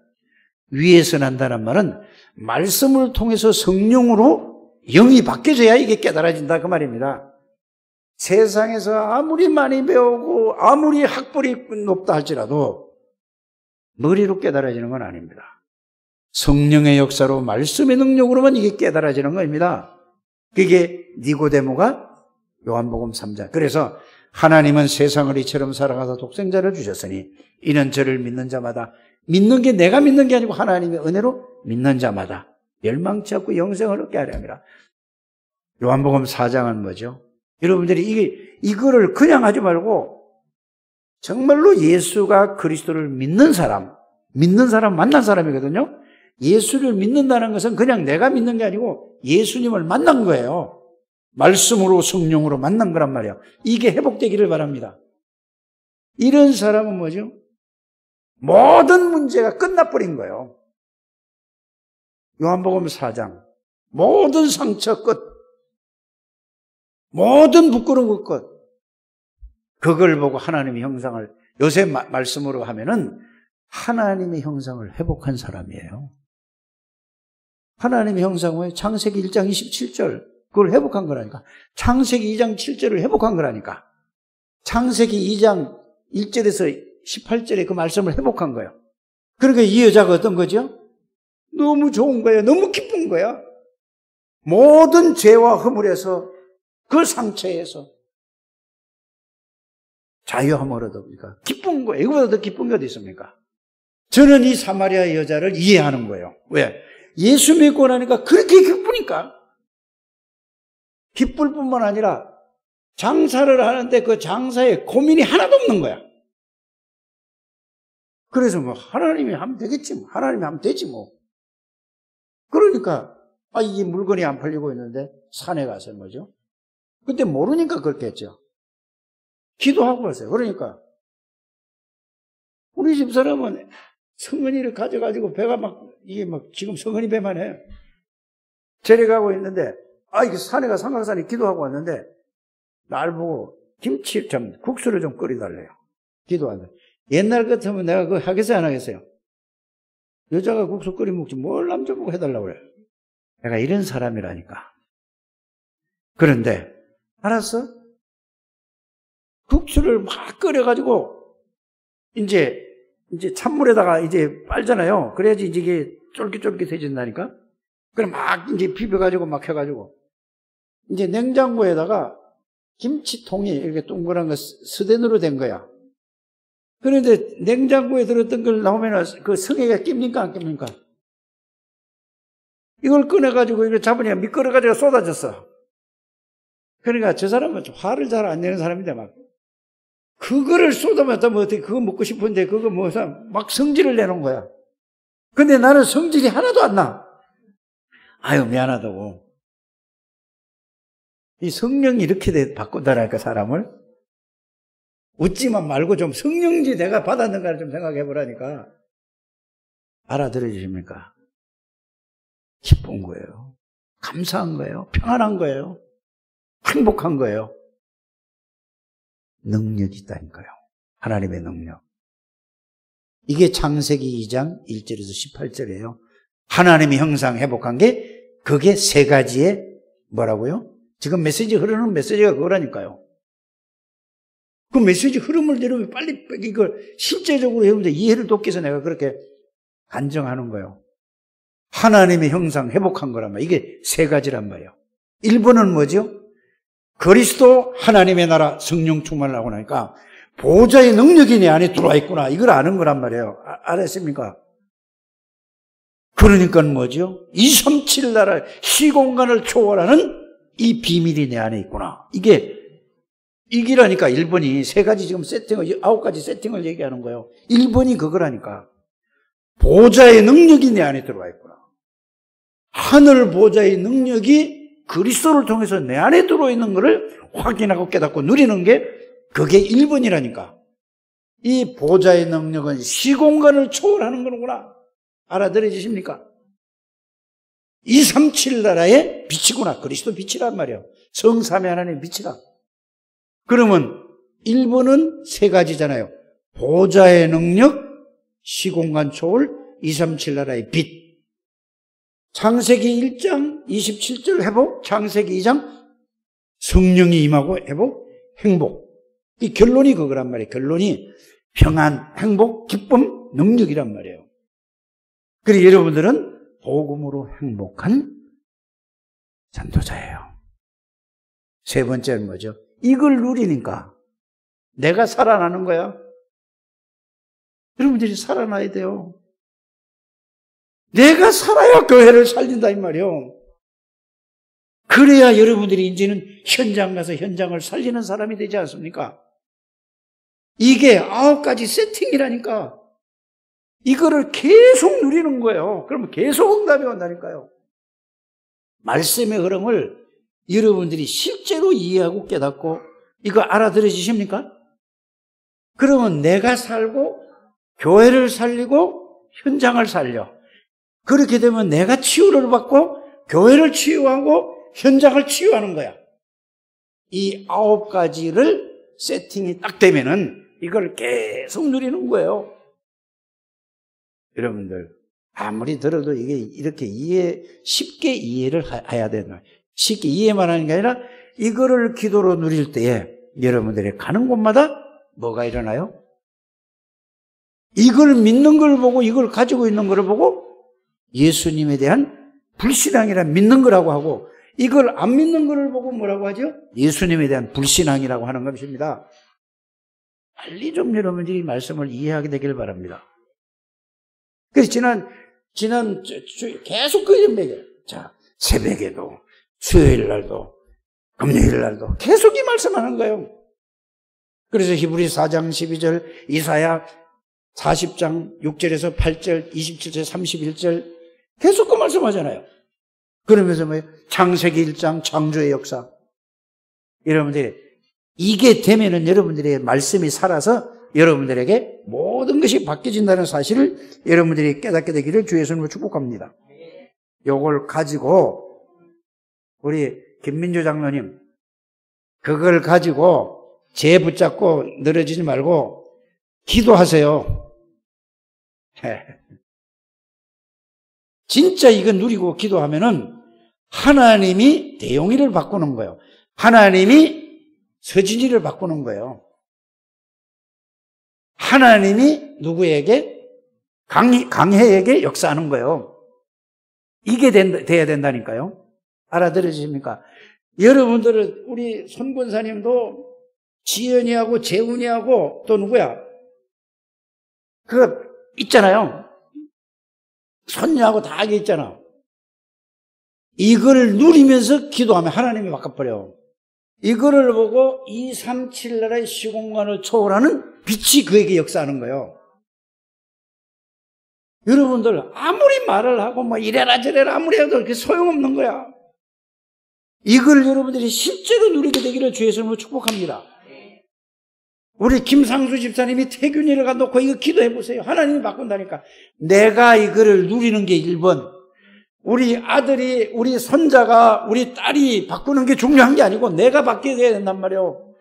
위에서 난다는 말은 말씀을 통해서 성령으로 영이 바뀌어져야 이게 깨달아진다 그 말입니다. 세상에서 아무리 많이 배우고 아무리 학벌이 높다 할지라도 머리로 깨달아지는 건 아닙니다. 성령의 역사로 말씀의 능력으로만 이게 깨달아지는 겁니다. 그게 니고데모가 요한복음 3장. 그래서 하나님은 세상을 이처럼 살아가서 독생자를 주셨으니 이는 저를 믿는 자마다, 믿는 게 내가 믿는 게 아니고 하나님의 은혜로 믿는 자마다 멸망치 않고 영생을 얻게 하려 함이라. 요한복음 4장은 뭐죠? 여러분들이 이거를 그냥 하지 말고 정말로 예수가 그리스도를 믿는 사람 만난 사람이거든요. 예수를 믿는다는 것은 그냥 내가 믿는 게 아니고 예수님을 만난 거예요. 말씀으로 성령으로 만난 거란 말이에요. 이게 회복되기를 바랍니다. 이런 사람은 뭐죠? 모든 문제가 끝나버린 거예요. 요한복음 4장. 모든 상처 끝. 모든 부끄러운 것 끝. 그걸 보고 하나님의 형상을 요새 말씀으로 하면은 하나님의 형상을 회복한 사람이에요. 하나님의 형상은 창세기 1장 27절 그걸 회복한 거라니까. 창세기 2장 7절을 회복한 거라니까. 창세기 2장 1절에서 18절에 그 말씀을 회복한 거예요. 그러니까 이 여자가 어떤 거죠? 너무 좋은 거예요. 너무 기쁜 거야. 모든 죄와 허물에서 그 상처에서 자유함을 얻으니까 기쁜 거예요. 이거보다 더 기쁜 게 어디 있습니까? 저는 이 사마리아 여자를 이해하는 거예요. 왜? 예수 믿고 나니까 그렇게 기쁘니까. 기쁠 뿐만 아니라 장사를 하는데 그 장사에 고민이 하나도 없는 거야. 그래서 뭐 하나님이 하면 되겠지 뭐. 하나님이 하면 되지 뭐. 그러니까 이게 물건이 안 팔리고 있는데 산에 가서 뭐죠? 그때 모르니까 그렇겠죠. 기도하고 갔어요. 그러니까 우리 집사람은 성은이를 가져가지고 배가 이게 지금 성은이 배만 해요. 저리 가고 있는데 이게 산에 가 삼각산에 기도하고 왔는데 날 보고 김치 국수를 좀 끓여달래요. 기도하는데 옛날 같으면 내가 그거 하겠어요 안 하겠어요? 여자가 국수 끓여 먹지 뭘 남자 보고 해달라고 그래. 내가 이런 사람이라니까. 그런데 알았어? 국수를 막 끓여가지고 이제 찬물에다가 이제 빨잖아요. 그래야지 이게 쫄깃쫄깃해진다니까. 그럼 막 이제 비벼가지고 막 해가지고 이제 냉장고에다가 김치통이 이렇게 동그란 거 스텐으로 된 거야. 그런데 냉장고에 들었던 걸 나오면 그 성에가 낍니까 안 낍니까? 이걸 꺼내가지고 이거 잡으니까 미끄러가지고 쏟아졌어. 그러니까 저 사람은 화를 잘 안 내는 사람인데 막 그거를 쏟아맞다면 어떻게 그거 먹고 싶은데 그거 막 성질을 내는 거야. 근데 나는 성질이 하나도 안 나. 미안하다고. 이 성령이 이렇게 바꾼다니까 사람을. 웃지만 말고 좀 성령지 내가 받았는가를 좀 생각해 보라니까. 알아들어 주십니까? 기쁜 거예요. 감사한 거예요. 평안한 거예요. 행복한 거예요. 능력이 있다니까요. 하나님의 능력. 이게 창세기 2장 1절에서 18절이에요. 하나님의 형상 회복한 게 그게 세 가지의 뭐라고요? 지금 메시지 흐르는 메시지가 그거라니까요. 그 메시지 흐름을 여러분 빨리 이걸 실제적으로 여러분들 이해를 돕기 위해서 내가 그렇게 간증하는 거예요. 하나님의 형상 회복한 거란 말이에요. 이게 세 가지란 말이에요. 1번은 뭐죠? 그리스도 하나님의 나라 성령 충만을 하고 나니까 보호자의 능력이 내 안에 들어와 있구나. 이걸 아는 거란 말이에요. 알았습니까? 그러니까 뭐죠? 237 나라 시공간을 초월하는 이 비밀이 내 안에 있구나. 이기라니까 1번이 세 가지 지금 세팅을, 9가지 세팅을 얘기하는 거예요. 1번이 그거라니까. 보호자의 능력이 내 안에 들어와 있구나. 하늘 보호자의 능력이 그리스도를 통해서 내 안에 들어있는 것을 확인하고 깨닫고 누리는 게 그게 1번이라니까. 이 보호자의 능력은 시공간을 초월하는 거구나. 알아들어지십니까? 237 나라의 빛이구나. 그리스도 빛이란 말이에요. 성삼위 하나님의 빛이라. 그러면 1번은 세 가지잖아요. 보호자의 능력, 시공간 초월, 237 나라의 빛. 창세기 1장 27절 회복, 창세기 2장 성령이 임하고 회복, 행복. 이 결론이 그거란 말이에요. 결론이 평안, 행복, 기쁨, 능력이란 말이에요. 그리고 여러분들은 복음으로 행복한 전도자예요. 세 번째는 뭐죠? 이걸 누리니까 내가 살아나는 거야. 여러분들이 살아나야 돼요. 내가 살아야 교회를 살린다 이 말이에요. 그래야 여러분들이 이제는 현장 가서 현장을 살리는 사람이 되지 않습니까? 이게 9가지 세팅이라니까. 이거를 계속 누리는 거예요. 그러면 계속 응답이 온다니까요. 말씀의 흐름을 여러분들이 실제로 이해하고 깨닫고 이거 알아들으십니까? 그러면 내가 살고 교회를 살리고 현장을 살려. 그렇게 되면 내가 치유를 받고 교회를 치유하고 현장을 치유하는 거야. 이 9가지를 세팅이 딱 되면은 이걸 계속 누리는 거예요. 여러분들 아무리 들어도 이게 이렇게 쉽게 이해를 해야 되나. 쉽게 이해만 하는 게 아니라 이거를 기도로 누릴 때에 여러분들이 가는 곳마다 뭐가 일어나요? 이걸 믿는 걸 보고 이걸 가지고 있는 걸 보고 예수님에 대한 불신앙이라 믿는 거라고 하고 이걸 안 믿는 거를 보고 뭐라고 하죠? 예수님에 대한 불신앙이라고 하는 것입니다. 빨리 좀 여러분들이 말씀을 이해하게 되길 바랍니다. 그래서 지난 계속 그 연맥이에요. 자, 새벽에도 수요일 날도 금요일 날도 계속 이 말씀하는 거예요. 그래서 히브리 4장 12절, 이사야 40장 6절에서 8절, 27절, 31절 계속 그 말씀하잖아요. 그러면서 뭐예요? 창세기 1장 창조의 역사. 여러분들이 이게 되면은 여러분들의 말씀이 살아서 여러분들에게 모든 것이 바뀌어진다는 사실을 여러분들이 깨닫게 되기를 주의 이름으로 축복합니다. 요걸 가지고 우리 김민주 장로님 그걸 가지고 재 붙잡고 늘어지지 말고 기도하세요. 진짜 이거 누리고 기도하면은 하나님이 대용이를 바꾸는 거예요. 하나님이 서진이를 바꾸는 거예요. 하나님이 누구에게? 강해에게 역사하는 거예요. 이게 돼야 된다니까요. 알아들으십니까? 여러분들은 우리 손권사님도 지연이하고 재훈이하고 또 누구야? 그거 있잖아요. 손녀하고 다 하게 있잖아. 이걸 누리면서 기도하면 하나님이 바꿔버려. 이거를 보고 237 나라의 시공간을 초월하는 빛이 그에게 역사하는 거예요. 여러분들 아무리 말을 하고 뭐 이래라 저래라 아무리 해도 그게 소용없는 거야. 이걸 여러분들이 실제로 누리게 되기를 주의 이름으로 축복합니다. 우리 김상수 집사님이 태균이를 갖놓고 이거 기도해 보세요. 하나님이 바꾼다니까. 내가 이거를 누리는 게 1번. 우리 아들이, 우리 손자가, 우리 딸이 바꾸는 게 중요한 게 아니고 내가 바뀌어야 된단 말이에요.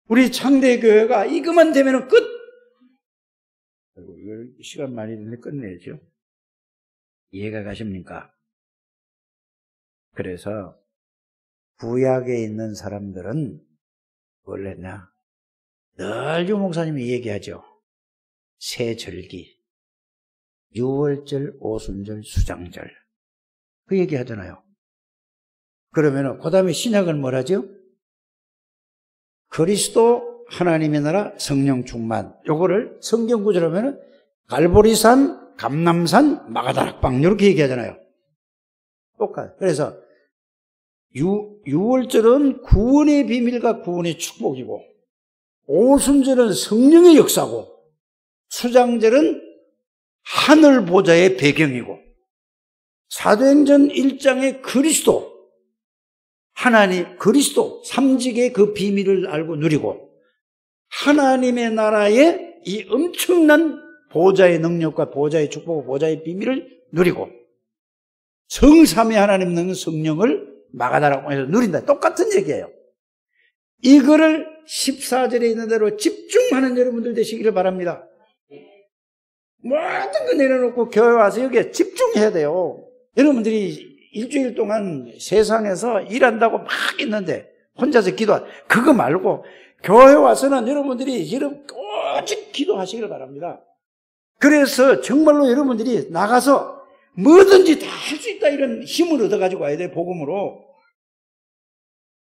우리 창대교회가 이것만 되면 끝! 이걸 시간 많이 되는데 끝내야죠. 이해가 가십니까? 그래서 구약에 있는 사람들은 뭘 했냐? 늘 유 목사님이 얘기하죠. 새 절기, 유월절, 오순절, 수장절. 그 얘기 하잖아요. 그러면은, 그 다음에 신약은 뭐라죠? 그리스도 하나님의 나라 성령 충만. 요거를 성경 구절하면은 갈보리산, 감람산, 마가다락방 이렇게 얘기하잖아요. 똑같아요. 그래서 유월절은 구원의 비밀과 구원의 축복이고, 오순절은 성령의 역사고, 수장절은 하늘 보좌의 배경이고, 사도행전 1장의 그리스도, 하나님, 그리스도, 삼직의 그 비밀을 알고 누리고, 하나님의 나라의 이 엄청난 보좌의 능력과 보좌의 축복과 보좌의 비밀을 누리고, 성삼위 하나님 는 성령을 마가다락방에서 누린다. 똑같은 얘기예요. 이거를 14절에 있는 대로 집중하는 여러분들 되시기를 바랍니다. 모든 거 내려놓고 교회 와서 여기에 집중해야 돼요. 여러분들이 일주일 동안 세상에서 일한다고 막 있는데 혼자서 기도하, 그거 말고 교회 와서는 여러분들이 오직 기도하시기를 바랍니다. 그래서 정말로 여러분들이 나가서 뭐든지 다 할 수 있다 이런 힘을 얻어가지고 와야 돼, 복음으로.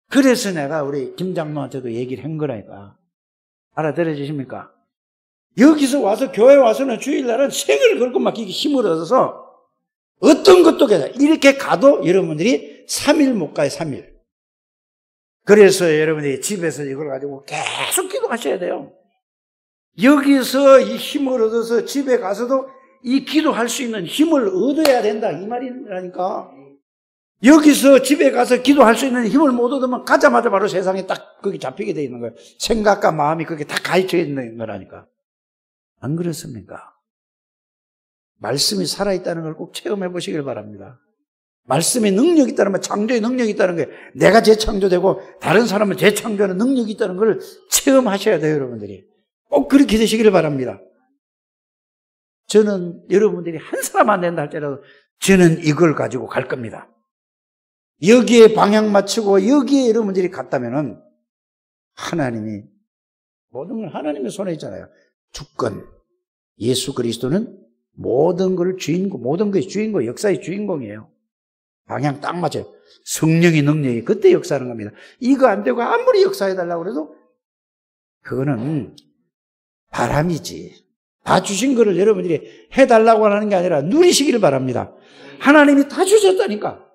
그래서 내가 우리 김 장로한테도 얘기를 한 거라니까. 알아들어지십니까? 여기서 와서 교회 와서는 주일날은 생을 걸고 맡기기 힘을 얻어서 어떤 것도 괜찮아. 이렇게 가도 여러분들이 3일 못 가요, 3일. 그래서 여러분들이 집에서 이걸 가지고 계속 기도하셔야 돼요. 여기서 이 힘을 얻어서 집에 가서도 이 기도할 수 있는 힘을 얻어야 된다, 이 말이라니까. 여기서 집에 가서 기도할 수 있는 힘을 못 얻으면 가자마자 바로 세상에 딱 거기 잡히게 되어 있는 거예요. 생각과 마음이 거기에 다 가해져 있는 거라니까. 안 그렇습니까? 말씀이 살아있다는 걸 꼭 체험해 보시길 바랍니다. 말씀의 능력이 있다는 건 창조의 능력이 있다는 거예요. 내가 재창조되고 다른 사람은 재창조하는 능력이 있다는 걸 체험하셔야 돼요, 여러분들이. 꼭 그렇게 되시기를 바랍니다. 저는 여러분들이 한 사람 안 된다 할지라도 저는 이걸 가지고 갈 겁니다. 여기에 방향 맞추고 여기에 여러분들이 갔다면은 하나님이 모든 걸 하나님의 손에 있잖아요. 주권. 예수 그리스도는 모든 걸 주인공, 모든 것의 주인공, 역사의 주인공이에요. 방향 딱 맞아요. 성령의 능력이 그때 역사하는 겁니다. 이거 안 되고 아무리 역사해달라고 그래도 그거는 바람이지. 다 주신 거를 여러분들이 해달라고 하는 게 아니라 누리시기를 바랍니다. 하나님이 다 주셨다니까.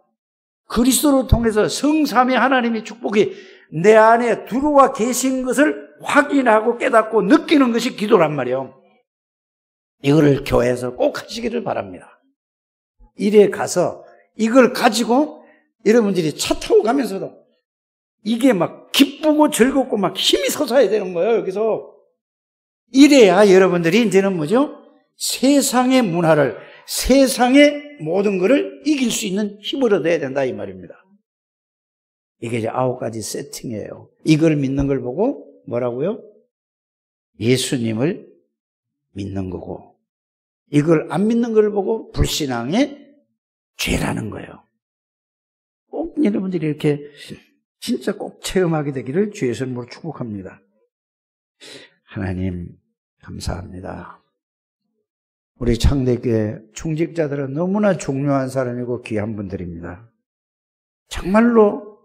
그리스도를 통해서 성삼위 하나님의 축복이 내 안에 들어와 계신 것을 확인하고 깨닫고 느끼는 것이 기도란 말이에요. 이거를 교회에서 꼭 하시기를 바랍니다. 일에 가서 이걸 가지고 여러분들이 차 타고 가면서도 이게 막 기쁘고 즐겁고 막 힘이 솟아야 되는 거예요, 여기서. 이래야 여러분들이 이제는 뭐죠? 세상의 문화를, 세상의 모든 것을 이길 수 있는 힘을 얻어야 된다, 이 말입니다. 이게 이제 9가지 세팅이에요. 이걸 믿는 걸 보고 뭐라고요? 예수님을 믿는 거고, 이걸 안 믿는 걸 보고 불신앙의 죄라는 거예요. 꼭 여러분들이 이렇게 진짜 꼭 체험하게 되기를 주의 이름으로 축복합니다. 하나님 감사합니다. 우리 창대교회 충직자들은 너무나 중요한 사람이고 귀한 분들입니다. 정말로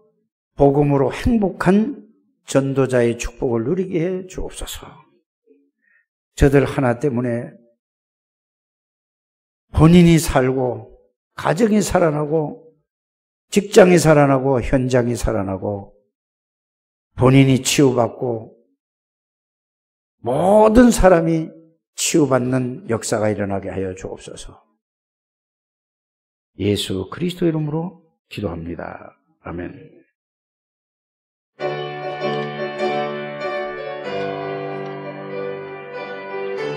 복음으로 행복한 전도자의 축복을 누리게 해 주옵소서. 저들 하나 때문에 본인이 살고 가정이 살아나고 직장이 살아나고 현장이 살아나고 본인이 치유받고 모든 사람이 치유받는 역사가 일어나게 하여 주옵소서. 예수 그리스도 이름으로 기도합니다. 아멘.